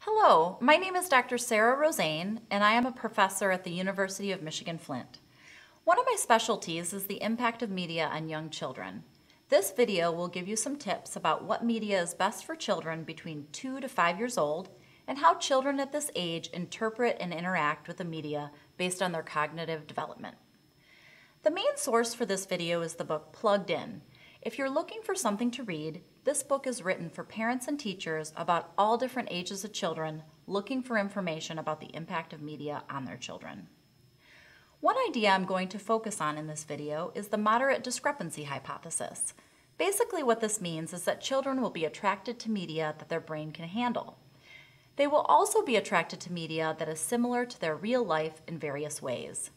Hello, my name is Dr. Sarah Rosane, and I am a professor at the University of Michigan-Flint. One of my specialties is the impact of media on young children. This video will give you some tips about what media is best for children between 2 to 5 years old and how children at this age interpret and interact with the media based on their cognitive development. The main source for this video is the book Plugged In. If you're looking for something to read, this book is written for parents and teachers about all different ages of children looking for information about the impact of media on their children. One idea I'm going to focus on in this video is the moderate discrepancy hypothesis. Basically what this means is that children will be attracted to media that their brain can handle. They will also be attracted to media that is similar to their real life in various ways.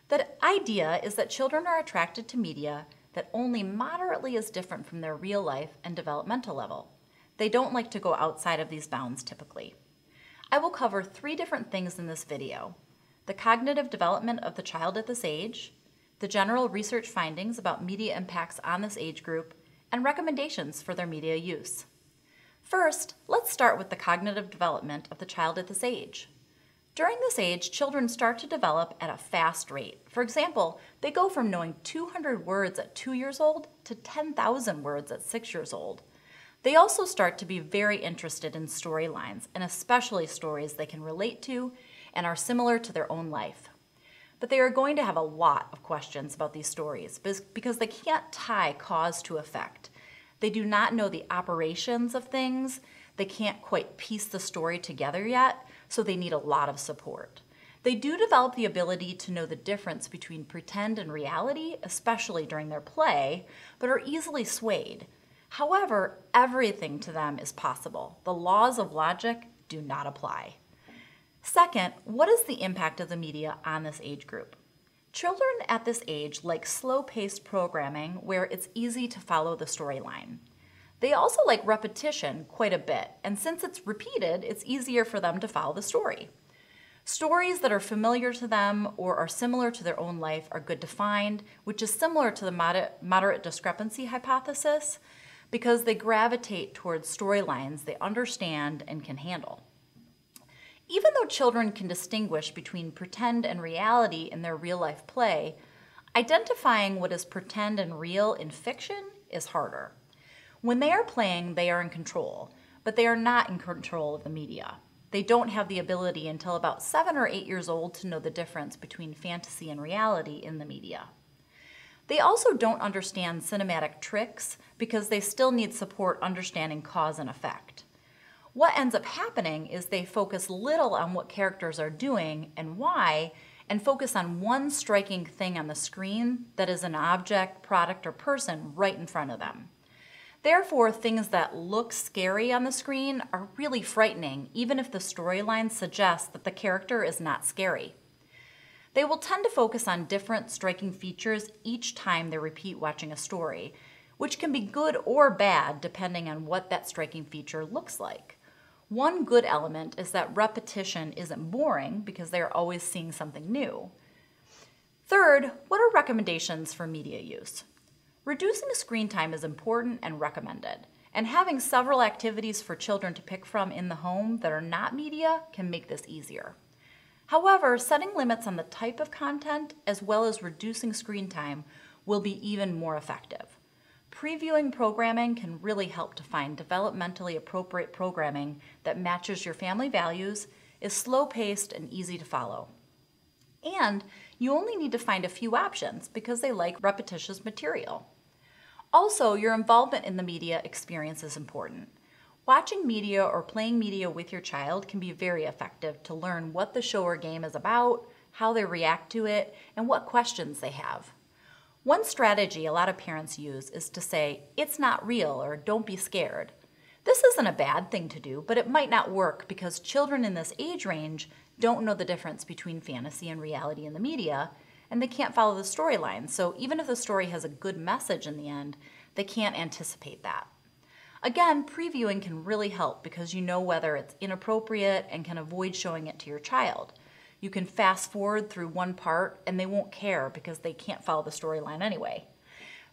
The idea is that children are attracted to media that only moderately is different from their real life and developmental level. They don't like to go outside of these bounds typically. I will cover 3 different things in this video: the cognitive development of the child at this age, the general research findings about media impacts on this age group, and recommendations for their media use. First, let's start with the cognitive development of the child at this age. During this age, children start to develop at a fast rate. For example, they go from knowing 200 words at 2 years old to 10,000 words at 6 years old. They also start to be very interested in storylines, and especially stories they can relate to and are similar to their own life. But they are going to have a lot of questions about these stories because they can't tie cause to effect. They do not know the operations of things. They can't quite piece the story together yet, so they need a lot of support. They do develop the ability to know the difference between pretend and reality, especially during their play, but are easily swayed. However, everything to them is possible. The laws of logic do not apply. Second, what is the impact of the media on this age group? Children at this age like slow-paced programming where it's easy to follow the storyline. They also like repetition quite a bit, and since it's repeated, it's easier for them to follow the story. Stories that are familiar to them or are similar to their own life are good to find, which is similar to the moderate discrepancy hypothesis, because they gravitate towards storylines they understand and can handle. Even though children can distinguish between pretend and reality in their real-life play, identifying what is pretend and real in fiction is harder. When they are playing, they are in control, but they are not in control of the media. They don't have the ability until about 7 or 8 years old to know the difference between fantasy and reality in the media. They also don't understand cinematic tricks because they still need support understanding cause and effect. What ends up happening is they focus little on what characters are doing and why, and focus on one striking thing on the screen that is an object, product, or person right in front of them. Therefore, things that look scary on the screen are really frightening, even if the storyline suggests that the character is not scary. They will tend to focus on different striking features each time they repeat watching a story, which can be good or bad depending on what that striking feature looks like. One good element is that repetition isn't boring because they are always seeing something new. Third, what are recommendations for media use? Reducing screen time is important and recommended, and having several activities for children to pick from in the home that are not media can make this easier. However, setting limits on the type of content as well as reducing screen time will be even more effective. Previewing programming can really help to find developmentally appropriate programming that matches your family values, is slow-paced, and easy to follow. And you only need to find a few options because they like repetitious material. Also, your involvement in the media experience is important. Watching media or playing media with your child can be very effective to learn what the show or game is about, how they react to it, and what questions they have. One strategy a lot of parents use is to say, "It's not real," or "Don't be scared." This isn't a bad thing to do, but it might not work because children in this age range don't know the difference between fantasy and reality in the media, and they can't follow the storyline. So even if the story has a good message in the end, they can't anticipate that. Again, previewing can really help because you know whether it's inappropriate and can avoid showing it to your child. You can fast forward through one part and they won't care because they can't follow the storyline anyway.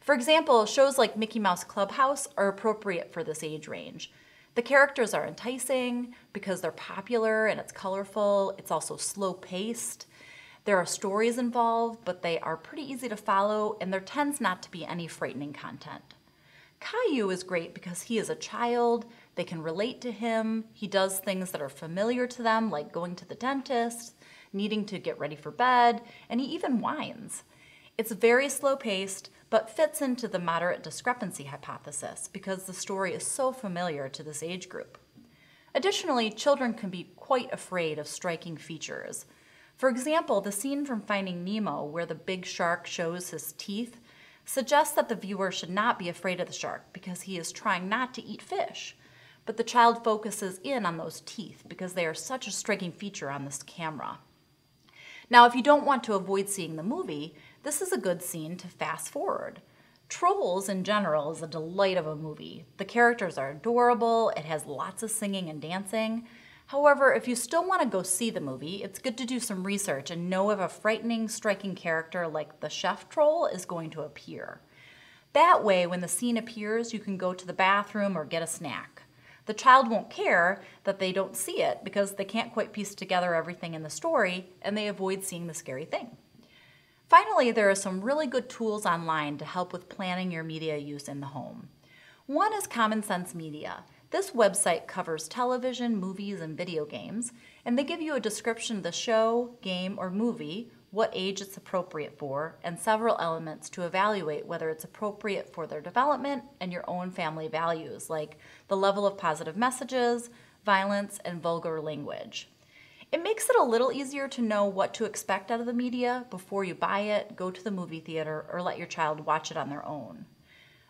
For example, shows like Mickey Mouse Clubhouse are appropriate for this age range. The characters are enticing because they're popular and it's colorful. It's also slow-paced. There are stories involved, but they are pretty easy to follow, and there tends not to be any frightening content. Caillou is great because he is a child. They can relate to him. He does things that are familiar to them, like going to the dentist, needing to get ready for bed, and he even whines. It's very slow-paced, but fits into the moderate discrepancy hypothesis because the story is so familiar to this age group. Additionally, children can be quite afraid of striking features. For example, the scene from Finding Nemo where the big shark shows his teeth suggests that the viewer should not be afraid of the shark because he is trying not to eat fish. But the child focuses in on those teeth because they are such a striking feature on this camera. Now, if you don't want to avoid seeing the movie, this is a good scene to fast forward. Trolls in general is a delight of a movie. The characters are adorable, it has lots of singing and dancing. However, if you still want to go see the movie, it's good to do some research and know if a frightening, striking character like the chef troll is going to appear. That way, when the scene appears, you can go to the bathroom or get a snack. The child won't care that they don't see it because they can't quite piece together everything in the story and they avoid seeing the scary thing. Finally, there are some really good tools online to help with planning your media use in the home. One is Common Sense Media. This website covers television, movies, and video games, and they give you a description of the show, game, or movie, what age it's appropriate for, and several elements to evaluate whether it's appropriate for their development and your own family values, like the level of positive messages, violence, and vulgar language. It makes it a little easier to know what to expect out of the media before you buy it, go to the movie theater, or let your child watch it on their own.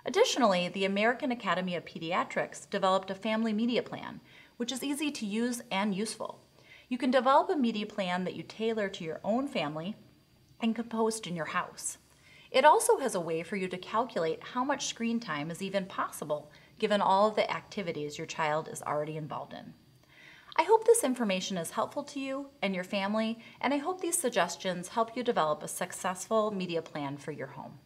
Additionally, the American Academy of Pediatrics developed a family media plan, which is easy to use and useful. You can develop a media plan that you tailor to your own family and can post in your house. It also has a way for you to calculate how much screen time is even possible given all of the activities your child is already involved in. I hope this information is helpful to you and your family, and I hope these suggestions help you develop a successful media plan for your home.